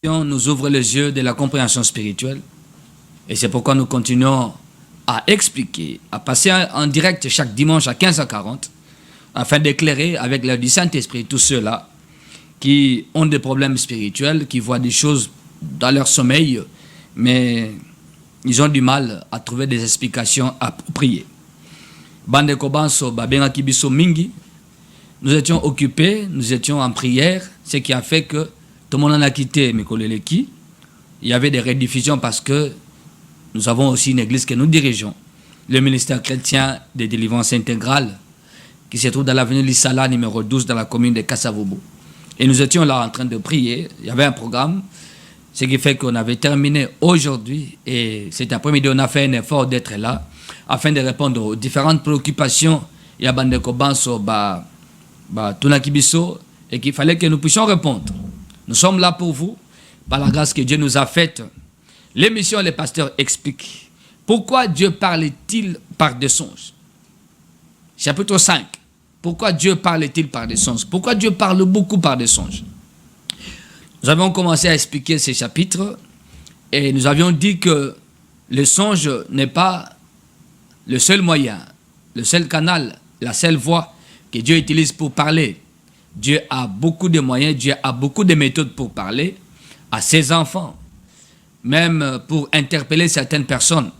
nous ouvre les yeux de la compréhension spirituelle. Et c'est pourquoi nous continuons à expliquer, à passer en direct chaque dimanche à 15h40, afin d'éclairer avec l'aide du Saint-Esprit tous ceux-là qui ont des problèmes spirituels, qui voient des choses dans leur sommeil, mais ils ont du mal à trouver des explications appropriées. Bande Kobanso, Babengaki Biso Mingi, nous étions occupés, nous étions en prière, ce qui a fait que tout le monde en a quitté Mikoleleki. Il y avait des rediffusions parce que nous avons aussi une église que nous dirigeons, le ministère chrétien de délivrance intégrale, qui se trouve dans l'avenue Lissala, numéro 12, dans la commune de Kassavobo. Et nous étions là en train de prier, il y avait un programme, ce qui fait qu'on avait terminé aujourd'hui, et cet après-midi, on a fait un effort d'être là, afin de répondre aux différentes préoccupations. Il y a Bandeko Banso, Tunakibiso, et qu'il fallait que nous puissions répondre. Nous sommes là pour vous, par la grâce que Dieu nous a faite. L'émission Les Pasteurs expliquent. Pourquoi Dieu parle-t-il par des songes? Chapitre 5. Pourquoi Dieu parle-t-il par des songes? Pourquoi Dieu parle beaucoup par des songes? Nous avons commencé à expliquer ces chapitres et nous avions dit que le songe n'est pas le seul moyen, le seul canal, la seule voie que Dieu utilise pour parler. Dieu a beaucoup de moyens, Dieu a beaucoup de méthodes pour parler à ses enfants, même pour interpeller certaines personnes,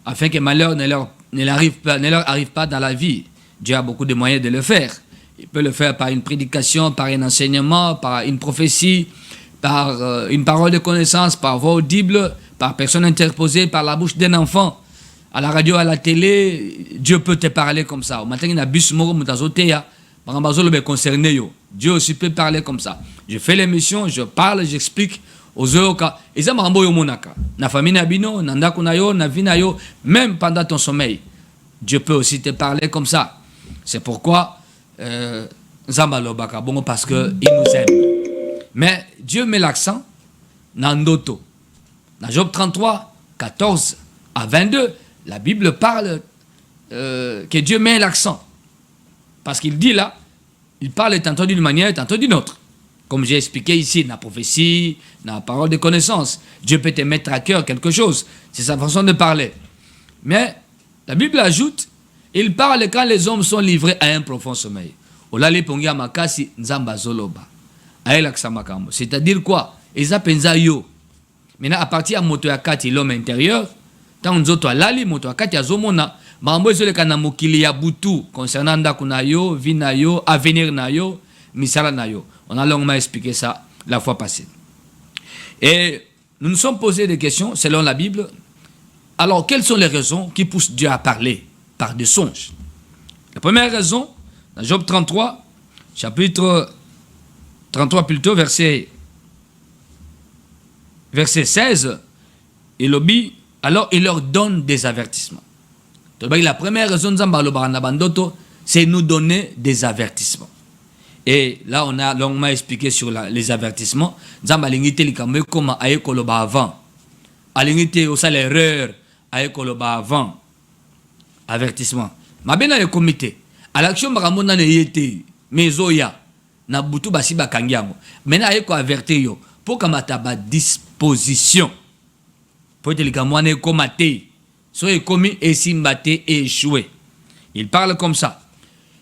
afin que malheur ne leur arrive pas dans la vie. Dieu a beaucoup de moyens de le faire. Il peut le faire par une prédication, par un enseignement, par une prophétie, par une parole de connaissance, par voix audible, par personne interposée, par la bouche d'un enfant. À la radio, à la télé, Dieu peut te parler comme ça. Au matin, il y a bus moro mutazoteya, par exemple, le concerné yo. Dieu aussi peut parler comme ça. Je fais l'émission, je parle, j'explique aux autres. Et ça m'a yo monaka. Na famille na bino, na ndaku na yo, na vie na yo, même pendant ton sommeil. Dieu peut aussi te parler comme ça. C'est pourquoi Zambalobaka bon parce qu'il nous aime. Mais Dieu met l'accent dans Ndoto. Dans Job 33, 14 à 22, la Bible parle que Dieu met l'accent. Parce qu'il dit là, il parle tantôt d'une manière, tantôt d'une autre. Comme j'ai expliqué ici, dans la prophétie, dans la parole de connaissance, Dieu peut te mettre à cœur quelque chose. C'est sa façon de parler. Mais la Bible ajoute, il parle quand les hommes sont livrés à un profond sommeil. C'est-à-dire quoi? Maintenant, à partir de motoyakati, l'homme intérieur, tant nous autres lali motoyakati azomona, mambo ezole kana mokili ya butu concernant ndaku na yo, vie na yo, avenir na yo, misala na yo. On a longuement expliqué ça la fois passée. Et nous nous sommes posé des questions selon la Bible. Alors, quelles sont les raisons qui poussent Dieu à parler par des songes? La première raison, dans Job 33, chapitre 33 plutôt, verset 16, alors il leur donne des avertissements. La première raison, c'est nous donner des avertissements. Et là, on a longuement expliqué sur les avertissements. Comment avant. L'erreur avant. Avertissement. Ma bien le comité. À l'action maramona ne yete mezoya na butu basi bakangiamo. Maintenant ayeko avertir yo pour kamata ba disposition. Pour te likamwane komate. So e commis et simbate et échoué. Il parle comme ça.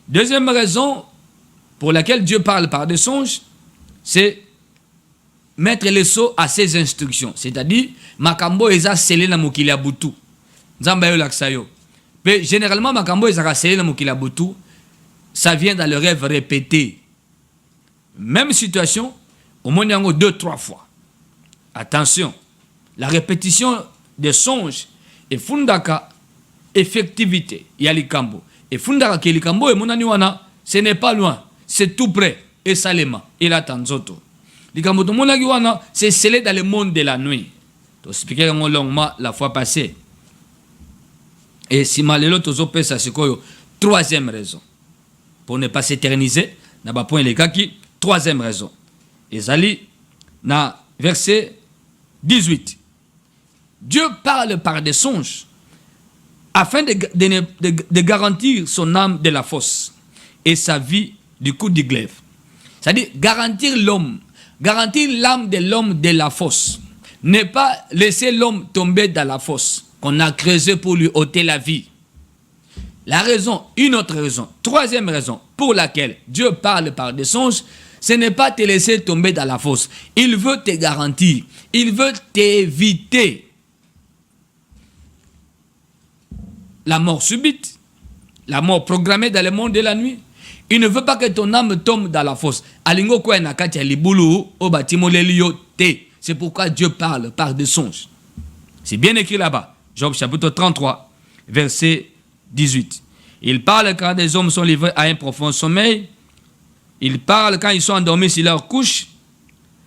Deuxième raison pour laquelle Dieu parle par des songes, c'est mettre le sceau à ses instructions. C'est-à-dire makambo eza scellé na mokili ya butu. Nzamba yo laksayo. Mais généralement, makambo ezaka scellé na mokili ya butu, ça vient dans le rêve répété. Même situation, au moins 2-3 fois. Attention, la répétition des songes est fundaka effectivité. Yalikambo. Et fundaka kelikambo et monaniwana, ce n'est pas loin, c'est tout près. Et Salema, et la Tanzoto. Likambo to monagiwana, c'est scellé dans le monde de la nuit. Tu expliqué longuement la fois passée. Et si malelo tozo pesa sikoyo, troisième raison. Pour ne pas s'éterniser, na ba point les kaki, troisième raison. Ezali na verset 18. Dieu parle par des songes afin de garantir son âme de la fosse et sa vie du coup du glaive. C'est-à-dire garantir l'homme Garantir l'âme de l'homme de la fosse. Ne pas laisser l'homme tomber dans la fosse qu'on a creusée pour lui ôter la vie. La raison, une autre raison, troisième raison pour laquelle Dieu parle par des songes, ce n'est pas te laisser tomber dans la fosse. Il veut te garantir, il veut t'éviter la mort subite, la mort programmée dans le monde de la nuit. Il ne veut pas que ton âme tombe dans la fosse. C'est pourquoi Dieu parle par des songes. C'est bien écrit là-bas. Job chapitre 33, verset 18. Il parle quand des hommes sont livrés à un profond sommeil. Il parle quand ils sont endormis sur leur couche.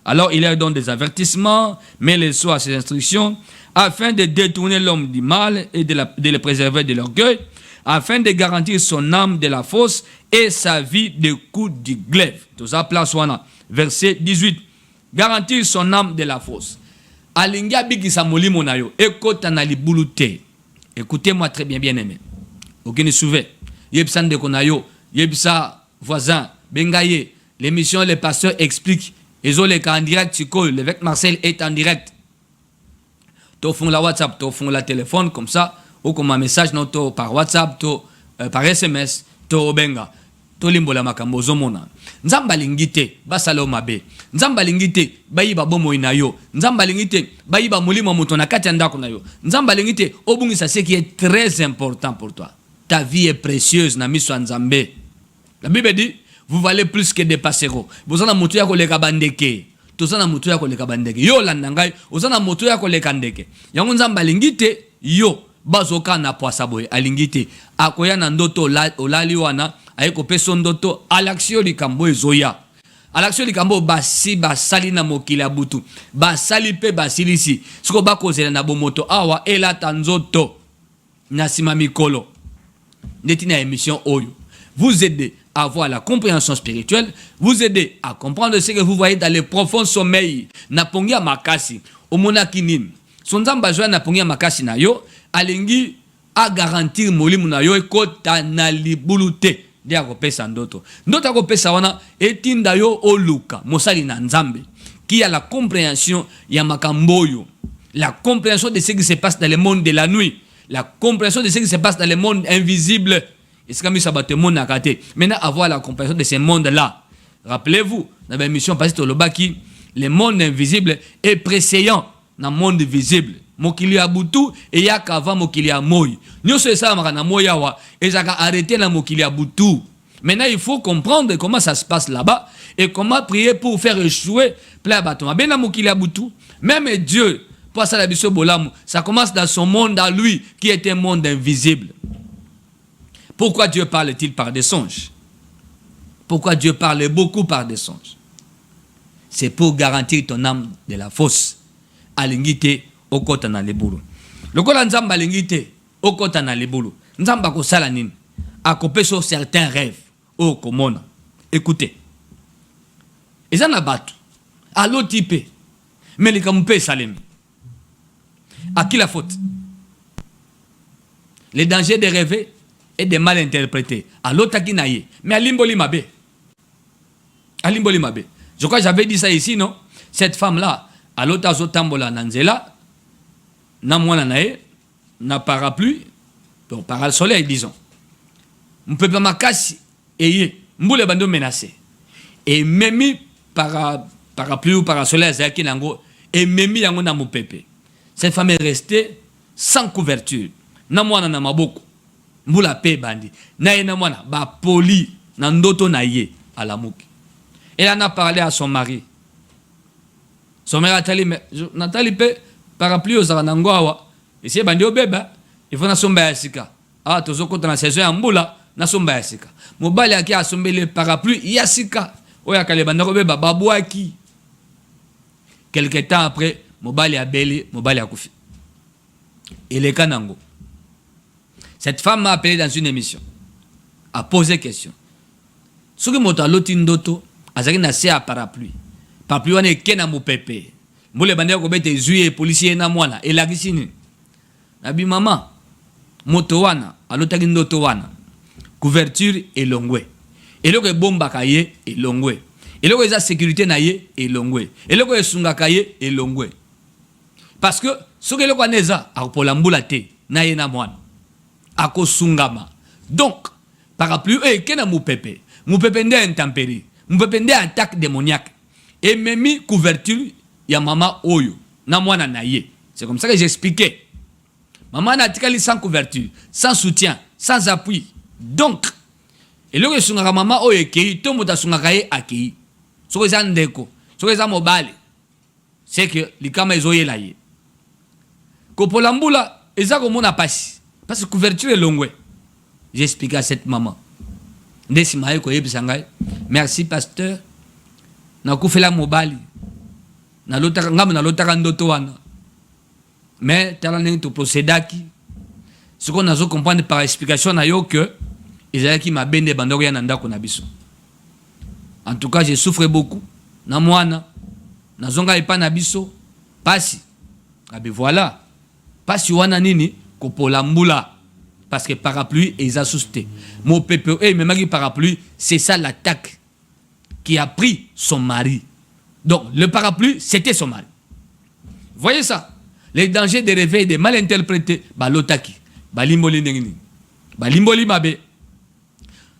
Alors il leur donne des avertissements, met les soins à ses instructions, afin de détourner l'homme du mal et de le préserver de l'orgueil, afin de garantir son âme de la fosse et sa vie des coups du glaive. Tout ça, place wana. Verset 18. Garantir son âme de la fosse. Alinga bikisa molimo na yo. Ekota na libulu te. Écoutez-moi très bien, bien aimé. Aucune souvé. Yebsa ndeko na yo. Yebsa voisin. Bengaye. L'émission, les pasteurs expliquent. Ils ont les cas en direct. L'évêque Marcel est en direct. Tu font la WhatsApp, tu font la téléphone comme ça. Ou comme un message non, par WhatsApp, par SMS, tu benga. To limbola makambo zomona. Nzamba lingite basalo mabe. Nzamba lingite bayiba bomo inayo. Nzamba lingite bayiba mulimo moto na kati ndako na yo. Nzamba lingite obungisa ce qui est très important pour toi. Ta vie est précieuse na miso nzambe. La Bible dit vous valez plus que des passereaux. Vous en moto ya koleka bandeke. Tozana moto ya koleka bandeke. Yo landangai ozana moto ya koleka ndeke. Yango nzamba lingite yo bazoka na poasaboy alingite. Akoya na ndoto olali wana. Aiko peso ndoto alaksio likambo ezoya. Alaksio likambo basi basali na mokili abutu. Basali pe basilisi. Siko bakozela na bomoto awa elata nzoto. Nasima mikolo. Netina émission oyo. Vous aidez à avoir la compréhension spirituelle. Vous aidez à comprendre ce que vous voyez dans les profonds sommeils. Napongia makasi. Omona kinim. Sonzamba joa napongia makasi na yo. Alengi a garantir molimu na yo ekota na libulute. Dia kopesa ndoto. Ndoto kopesa wana etinda yo oluka mosali na nzambe qui a la compréhension ya makamboyo, la compréhension de ce qui se passe dans le monde de la nuit, la compréhension de ce qui se passe dans le monde invisible. Est-ce que ça va te monde nakate? Maintenant avoir la compréhension de ce monde là. Rappelez-vous dans l'émission passée au Lobaki, le monde invisible est précédent dans le monde visible. Mokili abutu et yakava mokili amoy. Nous c'est ça na moyawa et ça a arrêté la mokili abutu. Maintenant il faut comprendre comment ça se passe là-bas et comment prier pour faire échouer plein bâton. Ben la mokili abutu, même Dieu passe à la biso bolam, ça commence dans son monde à lui qui est un monde invisible. Pourquoi Dieu parle-t-il par des songes? Pourquoi Dieu parle beaucoup par des songes? C'est pour garantir ton âme de la fosse. Alingite okota na lebulu. Lokola nzamba lingite okota na lebulu. Nzamba ko sala nini? Akopeso certains rêves o komona. Écoutez. Eza na batu. Allo type. Mais likampe salem. À qui la faute? Les dangers de rêver et de mal interpréter. Allo takinaye. Mais alimboli mabe. Alimboli mabe. Je crois que j'avais dit ça ici, non? Cette femme-là, allo tazo tambola nanzela. Na mwana nae, na parapluie, bon, soleil, disons. On peut pas makasi, et mboule bando menacé. Et même parapluie ou parasoleil, zaki nango, et même yango na mopepe. Cette femme est restée sans couverture. Na mwana na maboko, mboula pe bandi. Na mwana, ba poli, na ndoto na ye, à la mouki. Elle en a parlé à son mari. Son mari a tali pe, parapluie aux aranangoawa. Et si bandi obeba, il faut na somba yasika. Ah, tozo kota na saison ya mbula, na somba yasika. Mobali aki asombe le parapluie yasika. Oya kale bandi obeba babouaki. Quelque temps après, mobali a belé, mobali a koufi. Et les kanango. Cette femme m'a appelé dans une émission. A posé question. Ce que mota lotindoto, azaki na se a parapluie. Parapluie wane kena mo pepe. Mbule bande ko bete zuye policier na mwana elakisini. Nabi mama moto wana alotaki ndoto wana couverture elongwe. Eloko bomba kaye elongwe. Et là, la sécurité na ye et longwe. Et là, la sungaka ye et longwe. Parce que ce que le neza a pour l'ambulate na ye na mwana. Ako sungama. Donc, parapluie kena moupepe. Moupepe nde intempérie. Moupepe nde attaque démoniaque. Et même couverture ya mama oyo na mwana na ye. C'est comme ça que j'expliquais. Maman n'a tikali sans couverture, sans soutien, sans appui. Donc, et le sungaka mama oyo ekei, to muta sungaka ye akei. Soko eza ndeko, soko eza mobile. C'est que likama ezoye la ye. Ko polambula eza komona pasi. Parce que couverture est longue. J'explique à cette maman. Merci pasteur. Na kufela mobile. Na lotaka ngam na lotaka ndoto wana. Mais tala ngi to procédaki. Ce qu'on a zo comprendre par explication na yo que ezalaki mabende bandoko ya ndako na biso. En tout cas, je souffre beaucoup. Na mwana na zonga epa na biso pasi. Abe voilà. Pasi wana nini ko polambula. Parce que parapluie est assusté. Mon PPE, même parapluie, c'est ça l'attaque qui a pris son mari. Donc, le parapluie, c'était son mari. Voyez ça? Les dangers de réveil, de mal interprétés, balotaki, balimboli nengini, balimboli mabe.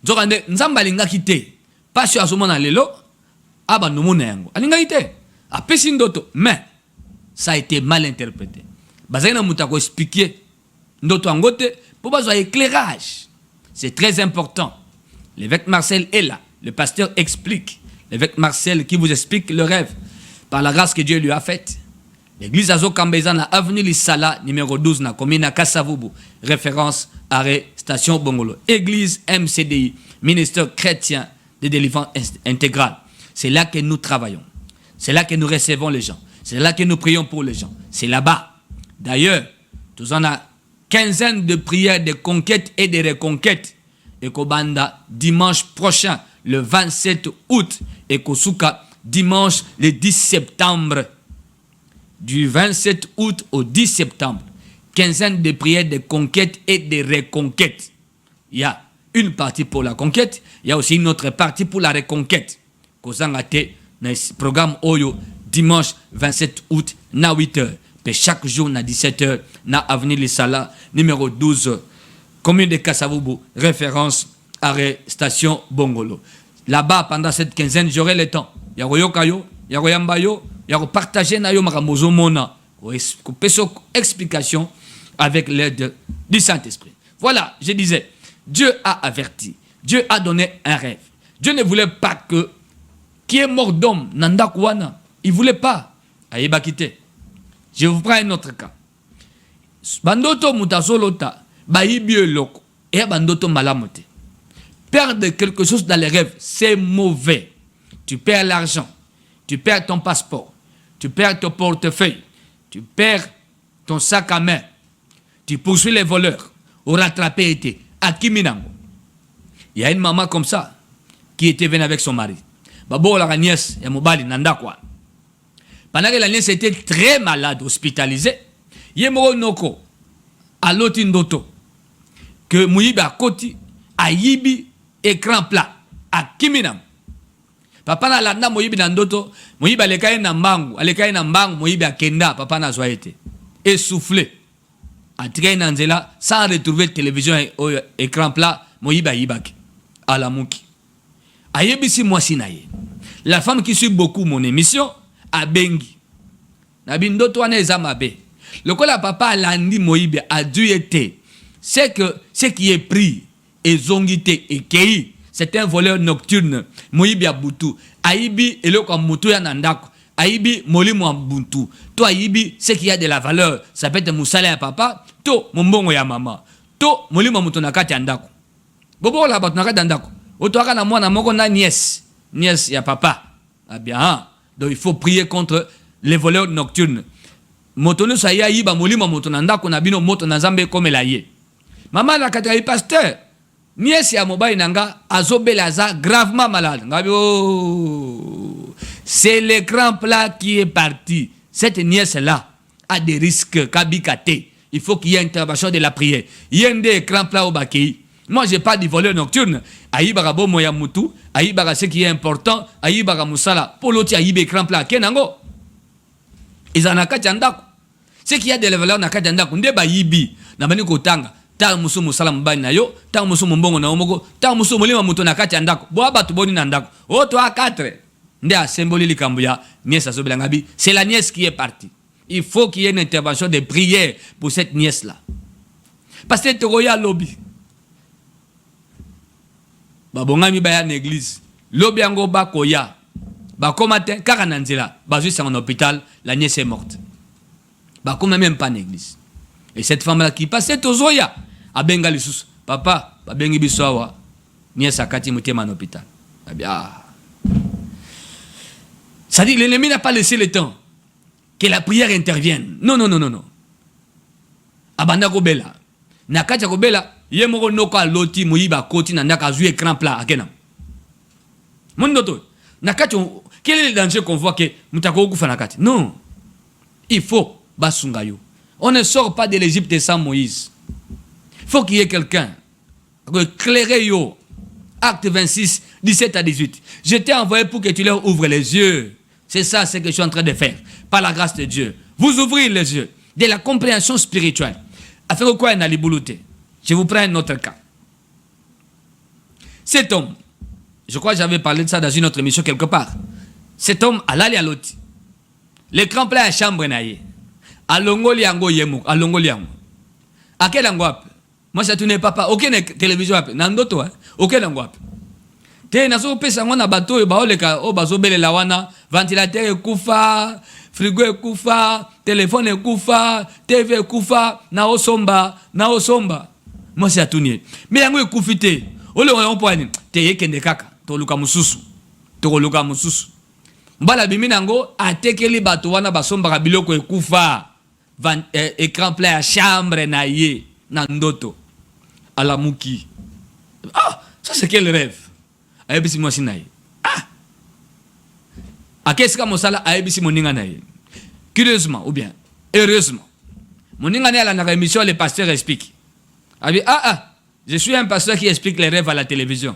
Zokande, nzambalinga kite, pas sur asomona lelo, abandomona yango. Alinga kite, apesi ndoto, mais ça a été mal interprété. Bazana mutako expliquer ndoto angote. Pour besoin d'éclairage, c'est très important. L'évêque Marcel est là. Le pasteur explique. L'évêque Marcel qui vous explique le rêve par la grâce que Dieu lui a faite. L'église Azo Kambeza na avenue Lissala, numéro 12, na commune à Kassavubu. Référence arrêt station Bongolo. Église MCDI, ministère chrétien de délivrance intégrale. C'est là que nous travaillons. C'est là que nous recevons les gens. C'est là que nous prions pour les gens. C'est là-bas. D'ailleurs, tous en a quinzaine de prières de conquête et de reconquête. Et Kobanda dimanche prochain, le 27 août. Et Kosuka dimanche le 10 septembre. Du 27 août au 10 septembre. Quinzaine de prières de conquête et de reconquête. Il y a une partie pour la conquête. Il y a aussi une autre partie pour la reconquête. Kozangate, programme Oyo, dimanche 27 août, na 8h. Et chaque jour, na 17h, na avenue Lissala, numéro 12, commune de Kassavubu, référence, arrêt, station Bongolo. Là-bas, pendant cette quinzaine, j'aurai le temps. Yagoyo kayo, yagoyambayo, yago partager na yo maramozo mona. Explication avec l'aide du Saint-Esprit. Voilà, je disais, Dieu a averti, Dieu a donné un rêve. Dieu ne voulait pas que, qui est mort d'homme, nanda kouana, il ne voulait pas. Aïeba quitter. Je vous prends un autre cas. Bandoto mutasolota, baïbi loko, et bandoto malamote. Perdre quelque chose dans les rêves, c'est mauvais. Tu perds l'argent, tu perds ton passeport, tu perds ton portefeuille, tu perds ton sac à main, tu poursuis les voleurs, au rattrapé été, à Kiminango. Il y a une maman comme ça, qui était venue avec son mari. Babo la nièce, ya mobali, nanda quoi. Pendant que la nièce était très malade, hospitalisée, Yemoro Noko, à l'Otindoto, que Mouyiba Koti, à Yibi, écran plat, à Kiminam. Papa na landa Mouyibi Nandoto, Mouyiba lekaye Nambangu, alekaye Nambangu, Mouyiba Kenda, papa na zoaete. Essoufflé. À Tikaye Nanzela, sans retrouver télévision et écran plat, Mouyiba Yibaki, à la Mouki. À Yebisi Mwasinaye. La femme qui suit beaucoup mon émission, à Bengi. Nabindo toane ezamabe. Le quoi la papa landi Moïbe a dû être. C'est que ce qui est pris et zongité et kei, c'est un voleur nocturne. Moïbe a boutou. Aïbi et le comme moutou ya nandako. Aïbi moli mo buntu. Toi aïbi ce qui a de la valeur, ça peut être moussala ya papa, to mombongo ya maman. To moli mo moutou na kati andako. Bobo la bat na kati andako. Otoaka na mwana moko na nièce. Nièce ya papa. Ah bien. Donc il faut prier contre les voleurs nocturnes. Motono sa ya yiba molima motonanda ko na bino moto na Nzambe comme la ye. Maman la katari pasteur. Nièce ya mobile nanga azobela za gravement malade. Ngabi oh. C'est l'écran plat qui est parti. Cette nièce là a des risques kabikate. Il faut qu'il y ait intervention de la prière. Yende écran plat au bakei. Moi, je parle du voleur nocturne. Aïbara bo moya mutu, aïbara ce qui est important, aïbara musala. Pour l'autre, aïbe écran plat. Kenango. Ils en a qu'à ndako. Ce qui y a de la valeur na qu'à ndako. Nde ba yibi. Na bani kotanga. Ta musu musala mbani na yo. Ta musu mbongo na omoko. Ta musu molima mutu na qu'à ndako. Boa batu boni na ndako. Oh, toi, 4. Nde a symbole li kambuya. Nièce a sobelangabi. C'est la nièce qui est partie. Il faut qu'il y ait une intervention de prière pour cette nièce-là. Parce que tu as lobby. Babongami baya l'église. Lobby ango ba koya. Ba komatin karananzela. Ba juste en hôpital, la nièce est morte. Ba comme même pas en église. Et cette femme là qui passait tozoya a bengali sous. Papa, ba bengi bisowa. Nièce akati mutema en hôpital. Ah. Ça dit l'ennemi n'a pas laissé le temps que la prière intervienne. Non non non non non. Abanda ko bela. Nakati ko bela. Yemoko noko aloti muiba koti na ndaka azui écran plat akena. Mondoto. Nakati quel est le danger qu'on voit que mutako kufa nakati? Non. Il faut basungayo. On ne sort pas de l'Égypte sans Moïse. Il faut qu'il y ait quelqu'un éclairer yo. Acte 26, 17 à 18. Je t'ai envoyé pour que tu leur ouvres les yeux. C'est ça ce que je suis en train de faire. Par la grâce de Dieu. Vous ouvrez les yeux. De la compréhension spirituelle. Afin de quoi il y a l'iboulouté. Je vous prends un autre cas. Cet homme, je crois que j'avais parlé de ça dans une autre émission quelque part. Cet homme, à l'ali à l'autre. L'écran plein à chambre naïe. À l'ongoli ango yemou. À l'ongoli ango. À quel ango? Moi, ça tourne papa. Aucune télévision. Nando toi. Aucun ango. Te naso pesa ngona bateau e baoleka o bazobele la wana. Ventilateur e kufa. Frigo e kufa. Téléphone e kufa. TV e kufa. Na osomba. Na osomba. Moi, c'est à tourner. Mais il y a un coup fité. Au lieu de point, tu es kende kaka. Tu luka mususu. Tu luka mususu. Mbala biminango, a tekeli batuana basomba biloko ekufa. Écran plein à chambre naïe. Nandoto. À la mouki. Ah, ça c'est quel rêve. Aïbisi moi sinaï. Ah. A qu'est-ce que mosala aïbisi moninga naïe. Curieusement, ou bien, heureusement. Moninga naïe à la émission, les pasteurs expliquent. Je suis un pasteur qui explique les rêves à la télévision.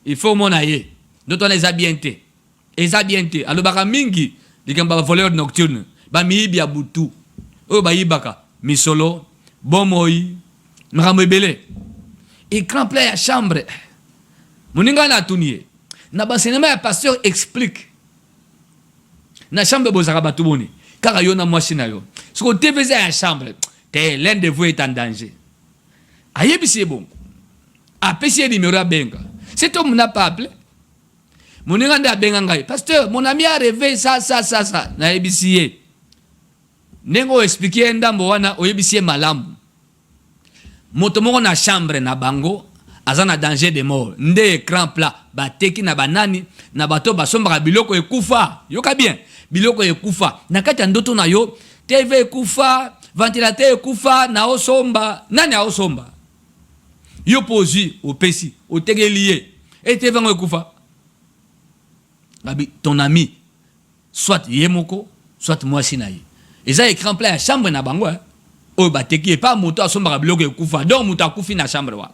Il faut mon aïe. D'autres on les a bientés. Les a bientés. Alors, baramingi, les voleurs nocturnes, bamibi abutu, baibaka, misolo, bomoi, mramebele. Et quand plein la chambre, moninga na tourné. Na basenema pasteur explique. Na chambre bozara batuboni. Car yo na machine yo. Ce que tu faisais à la chambre. L'un de vous est en danger. Aïe, c'est bon. Appelez le numéro à Benga. Cet homme n'a pas appelé. Mon ami a Benga. Pasteur, mon ami a rêvé ça. Na ébicié. Nengo expliqué un damboana au ébicié malam. Motomo na chambre na bango. Azana danger de mort. Nde écran plat. Bateki na banani. Na bato basombra biloko e kufa. Yoka bien. Biloko e kufa. Nakati andoto na yo. TV kufa. Ventilateur kufa na osomba. Nani a osomba? Yo posi au pesi. Au tegelier. Et te vango kufa. Ton ami. Soit yemoko. Soit moi sinaï. Et ça écran plein à chambre na bango. Oh bateki. Et pas moto a somba biloko e kufa. Donc moto a kufi na chambre wa.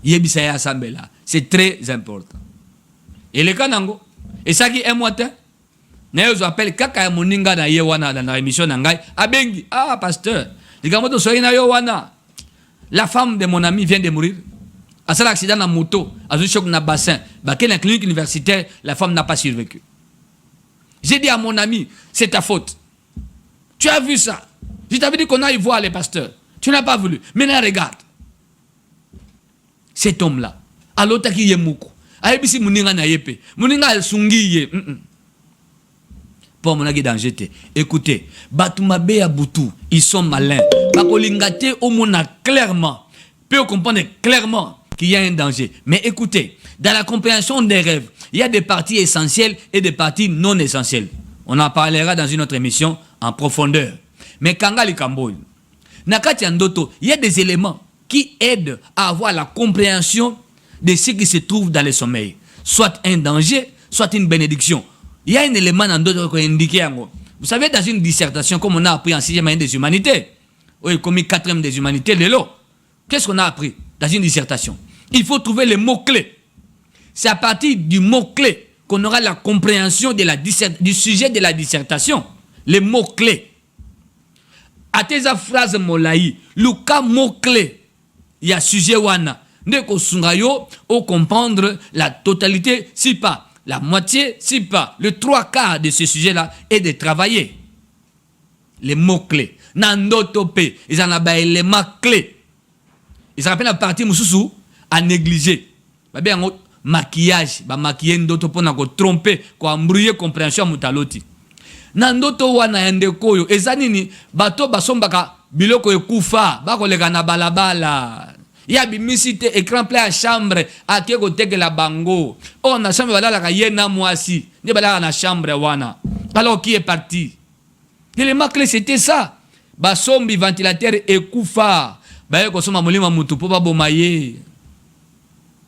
Yebisa ya sambela. C'est très important. Et le kanango. Et ça qui est moitin. Je appelle kaka moninga na yewana dans la émission nangai. Abengi. Ah, pasteur. Digamoto soyena yowana. La femme de mon ami vient de mourir. À cet accident na moto. À un choc na bassin. Baké la clinique universitaire, la femme n'a pas survécu. J'ai dit à mon ami, c'est ta faute. Tu as vu ça. Je t'avais dit qu'on aille voir les pasteurs. Tu n'as pas voulu. Maintenant, regarde. Cet homme-là. À l'autre qui est moukou. Aïbisi moninga na yepe. Moninga el sungiye. Pour mon danger. Écoutez, Batumabe à Boutou, ils sont malins. Bakolingate au monde clairement, peut comprendre clairement qu'il y a un danger. Mais écoutez, dans la compréhension des rêves, il y a des parties essentielles et des parties non essentielles. On en parlera dans une autre émission en profondeur. Mais Kangali Kamboy, Nakati Andoto, il y a des éléments qui aident à avoir la compréhension de ce qui se trouve dans le sommeil. Soit un danger, soit une bénédiction. Il y a un élément dans d'autres qui est indiqué. Vous savez, dans une dissertation, comme on a appris en 6e année des humanités, oui, comme 4e des humanités de l'eau, Qu'est-ce qu'on a appris dans une dissertation? Il faut trouver les mots-clés. C'est à partir du mot-clé qu'on aura la compréhension de du sujet de la dissertation. Les mots-clés. À tes phrases molaï, le cas mot-clé, il y a sujet wana. Ne ko sungayo au comprendre la totalité, si pas la moitié, si pas le 3/4 de ce sujet-là, et de travailler. Les mots-clés. Nandotope, ils en ont des éléments clés. Ils rappellent la partie mususu à négliger. Bien, maquillage, maquiller ndoto pour na ko tromper, ko embrouiller compréhension mutaloti. Nandoto wana yende koyo, ezanini bato basombaka biloko ekufa, bako leka na balabala. Ya bimisite écran plein à chambre, à keko teke la bango. Oh, na chambre wala la yena mwasi, ne bala na chambre wana. Alors qui est parti? L'élément clé c'était ça. Basombi ventilateur ekufa. Baye ko soma molima mutu po ba bomaye.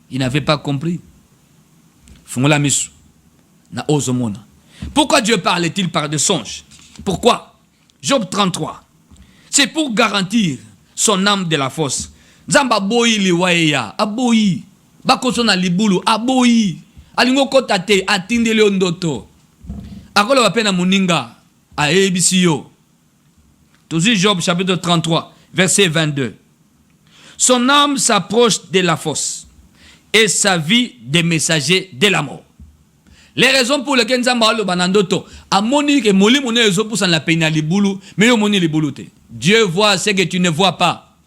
Il n'avait pas compris. Fungola misu na ozomona. Pourquoi Dieu parle-t-il par des songes? Pourquoi? Job 33. C'est pour garantir son âme de la force. Zamba boyi liwaeya, aboyi. Bakosona libulu, aboyi. Alingo kotate, atinde leondoto. Akolo wapena muninga, a ebisiyo. Toujours Job chapitre 33, verset 22. Son âme s'approche de la fosse et sa vie des messagers de la mort. Les raisons pour lesquelles Nzamba lo banandoto a moni que moli moni ezo pour la peine libulu, mais yo moni libulu te. Dieu voit ce que tu ne vois pas.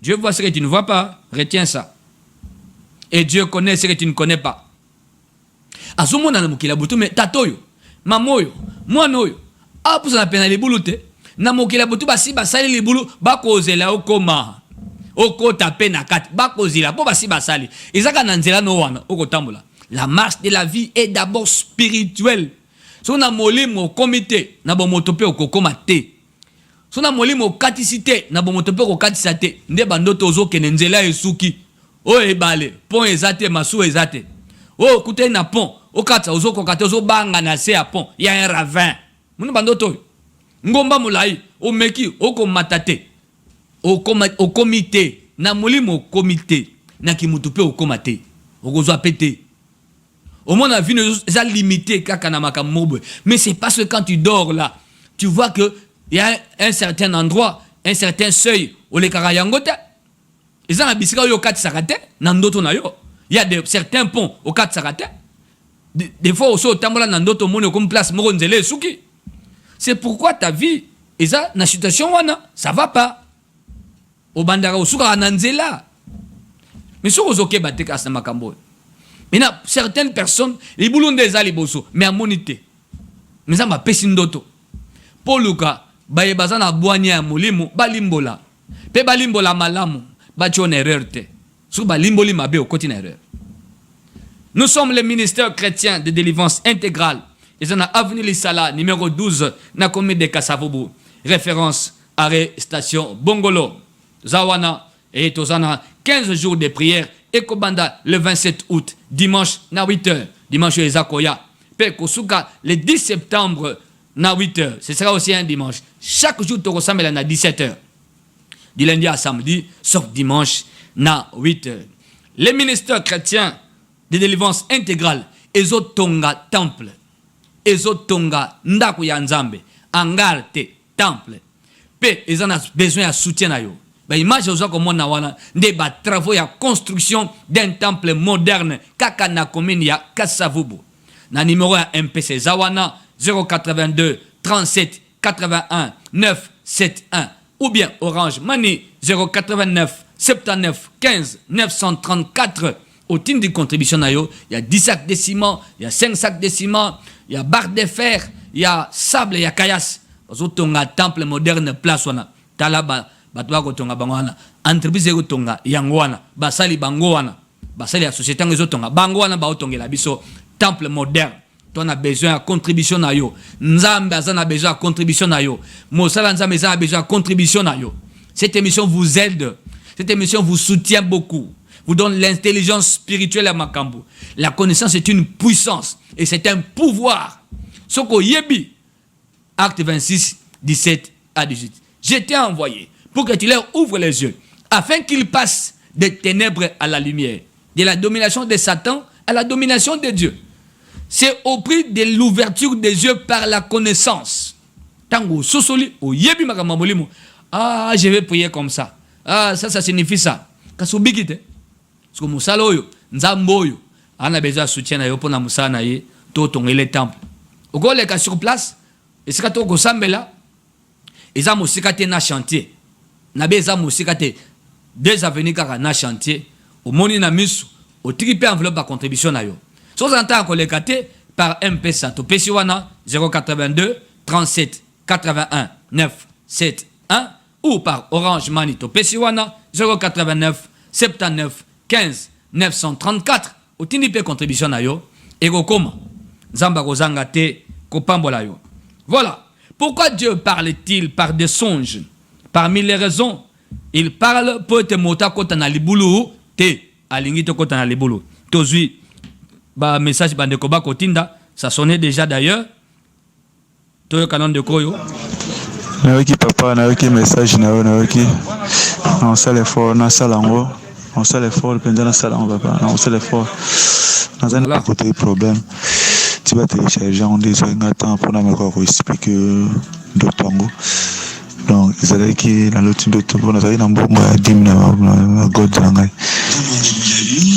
Dieu voit ce que tu ne vois pas, retiens ça. Et Dieu connaît ce que tu ne connais pas. Azumona na mukila butu mais tatoyo, mamoyo, mwanoyo, a pour la peine libulu te. Na mokila butu basi basali libulu bakozela okoma okota pe na kati bakozila po basi basali ezaka na nzela no wana okotambola. La marche de la vie est d'abord spirituelle. Si on a molimo comité na bon motope okokoma te. Si on a molimo katisite na bon motope okatisate nde bandoto ozokene nzela esuki o ebale pont ezate masu ezate o kute na pont okata ozokokata ozobanga na se ya pont ya un ravin muna bandoto ngomba mulai o meki o komatate o comité na molimo comité na kimutupe o komate o kozwa pété au moins la vie est limitée kaka na makambo mais c'est parce que quand tu dors là tu vois que il y a un certain endroit un certain seuil au le karayangote ils ont bisika yo kat sakate na ndoto na yo il y a certains ponts au kat sakate des fois aussi au tambola na ndoto moni comme place moko nzele suki. C'est pourquoi ta vie, et ça, dans la situation, ça ne va pas. Au bandara, au soukara, nanzela. Mais si vous avez battu à Makambo, il y a certaines personnes, les boulons des aliboso, mais à monité. Mais ça m'a pesé d'auto. Pour le cas, baye bazana boigné à molimo, balimbola. Pe balimbola malamu, bachon erreur te. Sou balimboli mabe au côté erreur. Nous sommes le ministère chrétien de délivrance intégrale. Ils ont avenue Lissala, numéro 12, na commune de Kassavoubou. Référence, arrêt, station, Bongolo. Zawana, et Tozana, 15 jours de prière. Ekobanda, le 27 août, dimanche, na 8h. Dimanche, Ezakoya. Pekosuka, le 10 septembre, na 8h. Ce sera aussi un dimanche. Chaque jour, tu ressembles à 17h. Du lundi à samedi, sauf dimanche, na 8h. Les ministères chrétiens de délivrance intégrale, Ezotonga Temple. Ezotonga ndaku ya nzambe angarte temple pe ils ont besoin de soutien na yo ba image ozo ko mona wana nde ba travaux ya construction d'un temple moderne kaka na commune ya Kasavubu na numéro ya MPC Zawana 082 37 81 971 ou bien Orange Money 089 79 15 934 au titre de contribution na yo il y a 10 sacs de ciment il y a 5 sacs de ciment il y a barre de fer, il y a sable, il y a caillasse. Zotonga temple moderne place wana. Talaba batwa ko tonga bangwana. Entreprise ko tonga yangwana. Basali bangwana. Basali la société ngo zotonga bangwana ba otongela biso temple moderne. Tu as besoin de contribution na yo. Nzambe azana besoin de contribution na yo. Mosala nzambe a besoin de contribution na yo. Cette émission vous aide. Cette émission vous soutient beaucoup. Vous donne l'intelligence spirituelle à Makambo. La connaissance est une puissance et c'est un pouvoir. Soko Yebi, acte 26, 17 à 18. Je t'ai envoyé pour que tu leur ouvres les yeux, afin qu'il passe des ténèbres à la lumière, de la domination de Satan à la domination de Dieu. C'est au prix de l'ouverture des yeux par la connaissance. Tango sosoli o yebi makamamolimo. Ah, je vais prier comme ça. Ah, ça signifie ça. Kasubikite. Parce que musalo yo, nzambo yo, ana besoin soutien na yo pona musana ye, to tongele temple. Oko le ka sur place, et c'est to ko sambela. Eza musika te na chantier. Na beza musika te deux avenues kaka na chantier. Au moni na misu, au triple enveloppe de contribution na yo. Si vous entendez encore les gâtés par M-Pesa, to Pesiwana 082 37 81 9 7 1 ou par Orange Money to Pesiwana 089 79 15 934 au tinipe contribution na yo et koma Zamba kozanga te kopambola yo. Voilà. Pourquoi Dieu parle-t-il par des songes? Parmi les raisons, il parle pour te mota kota na libulu te alingi to kota na libulu. Tozui ba message bande koba kotinda, ça sonnait déjà d'ailleurs. Toyo canon de koyo. Naweki papa, naweki message naweki. On sait l'effort, na salango. On sait l'effort, pendant na salango papa. On sait l'effort. Dans un côté problème. Tu vas télécharger, on dit ça temps pour na meko ko expliquer docteur Ngo. Donc, ils allaient qui dans l'autre docteur pour nous aller dans beaucoup de dim na god nangai.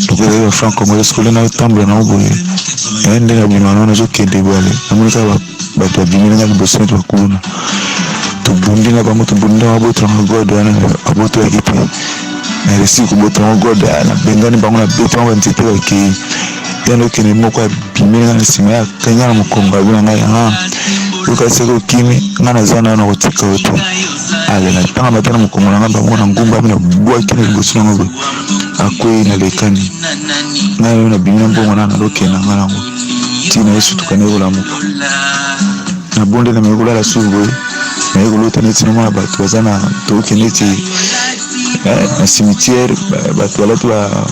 Donc, ils allaient faire comme le scolaire na tamble na oboye. Et ndé na bimano na zo kende bwale. Amulika ba to bimina na bosse to kuna. To bundi na ba moto bunda wa boto na god na aboto ya kipi. Na resi ko boto na god na bengani bango na beto wa ntete wa ki. Yano kene moko bimina na sima ya kanya mu konga buna ngai ha. Ukaseko kimi ngana zana na kutika wetu ale na tanga matana mukomola ngamba mwana ngumba mina bwa kine liboso ngobe akwe na lekani nayo na bimina mbongo na lokena ngana ngo tina yesu tukane bola mu na bonde na mekola la sugo na yego lota neti na mwana batu bazana to keneti na cimetière batu wala twa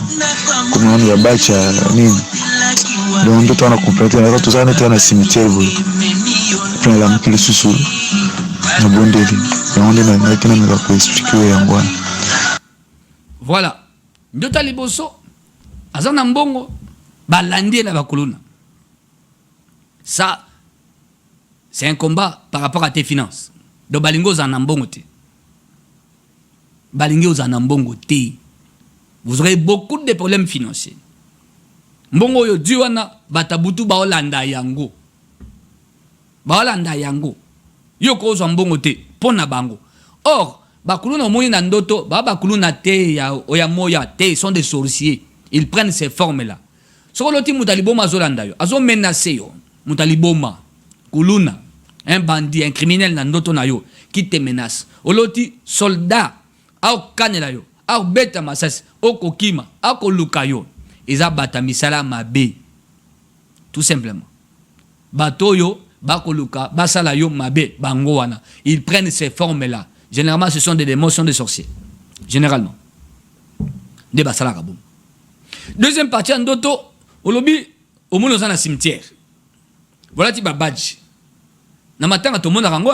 kumwana ya bacha nini donc ndo tana complète na to zana tana cimetière bo plein la mukile susu na bondeli yango na kina meka ko expliquer yango. Voilà, ndota liboso azana mbongo balandi na bakuluna. Ça c'est un combat par rapport à tes finances. Do balingo za mbongo te. Balingo za mbongo te. Vous aurez beaucoup de problèmes financiers. Mbongo yo diwana batabutu ba olanda yango. Baolanda yango yo kozwa mbongo te pona bango. Or bakuluna omoni na ndoto bakuluna te ya moya te, ils sont des sorciers, ils prennent ces formes là. Sokoloti mutaliboma zolanda yo azo menacer yo mutaliboma kuluna un bandit, un criminel na ndoto na yo qui te menace. Oloti soldat au kanela yo au beta masasi au kokima au koluka yo eza bata misala mabe tout simplement. Bato yo bakoluka basala yo mabe bango wana, ils prennent ces formes là. Généralement ce sont des démons de sorciers, généralement de basala kabum. Deuxième partie en doto olobi omono za na cimetière. Voilà ti babadji na matanga to mona rango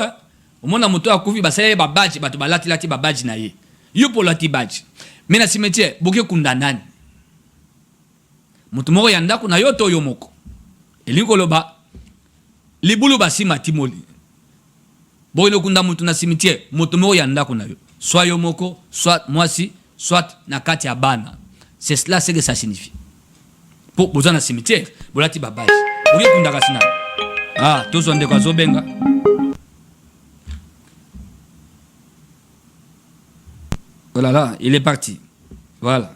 omona moto akufi basala babadji bato balati lati babadji na ye yo polati badji mais na cimetière boke kundandani moto moko yanda kuna yo to yo moko elingo loba libulu basi matimoli boilo kunda mutu na cimetière moto moko ya ndako na yo soit yo moko soit mwasi soit na kati ya bana. C'est cela ce que ça signifie. Pour besoin na cimetière bolati babaji boye kunda kasina ah tozo ndeko azobenga. Voilà là, il est parti. Voilà.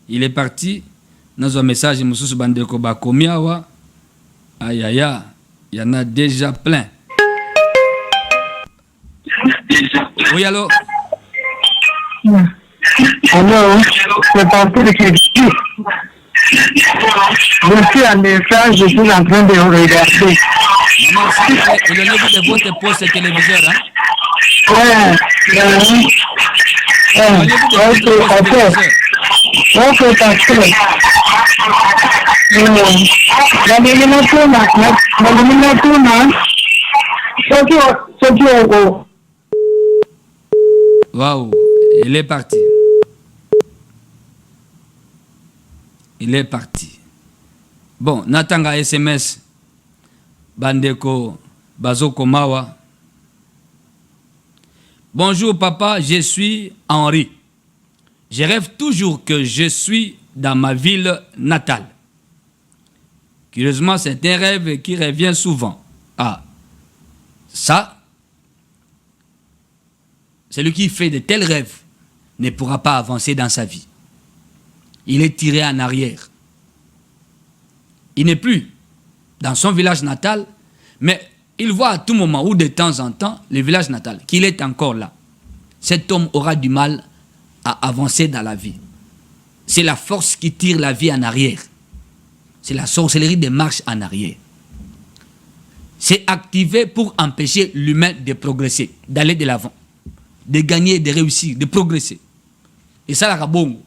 Il est parti. Dans un message, Moussous Bandeko Bakomiawa. Aïe aïe aïe. Il y en a déjà plein. Oui, allô? Allô? C'est parti de Kébi. Je suis en message, je suis en train de regarder. Maman, c'est le niveau de votre poste téléviseur, hein? Ok, parce la Waouh, il est parti. Il est parti. Bon, Natanga SMS. Bandeko Bazoko Mawa. Bonjour papa, je suis Henri. Je rêve toujours que je suis dans ma ville natale. Curieusement, c'est un rêve qui revient souvent. Ah, ça, celui qui fait de tels rêves ne pourra pas avancer dans sa vie. Il est tiré en arrière. Il n'est plus dans son village natal, mais il voit à tout moment ou de temps en temps le village natal, qu'il est encore là. Cet homme aura du mal à avancer dans la vie. C'est la force qui tire la vie en arrière. C'est la sorcellerie des marches en arrière. C'est activé pour empêcher l'humain de progresser, d'aller de l'avant, de gagner, de réussir, de progresser. Et ça, la bongo.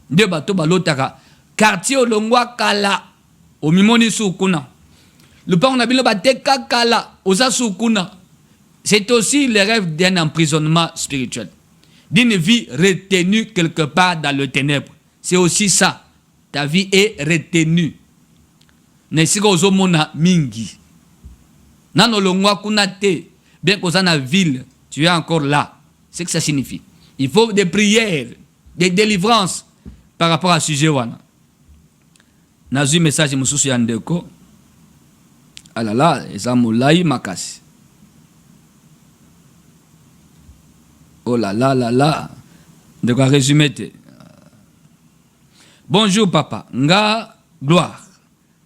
De bateau balotaka. Quartier olongwa kala. Au mimoni soukuna. Le père on a bien bateka kala. Osa soukuna. C'est aussi le rêve d'un emprisonnement spirituel. D'une vie retenue quelque part dans le ténèbre. C'est aussi ça. Ta vie est retenue. Nesika ozomona mingi. Nano longwa kuna te. Bien que dans la ville, tu es encore là. C'est que ça signifie. Il faut des prières, des délivrances par rapport à ce sujet. Nazu message mususu yandeko. Alala, ezamulai makasi. Oh là là là là. De quoi résumer. Bonjour papa. Nga gloire.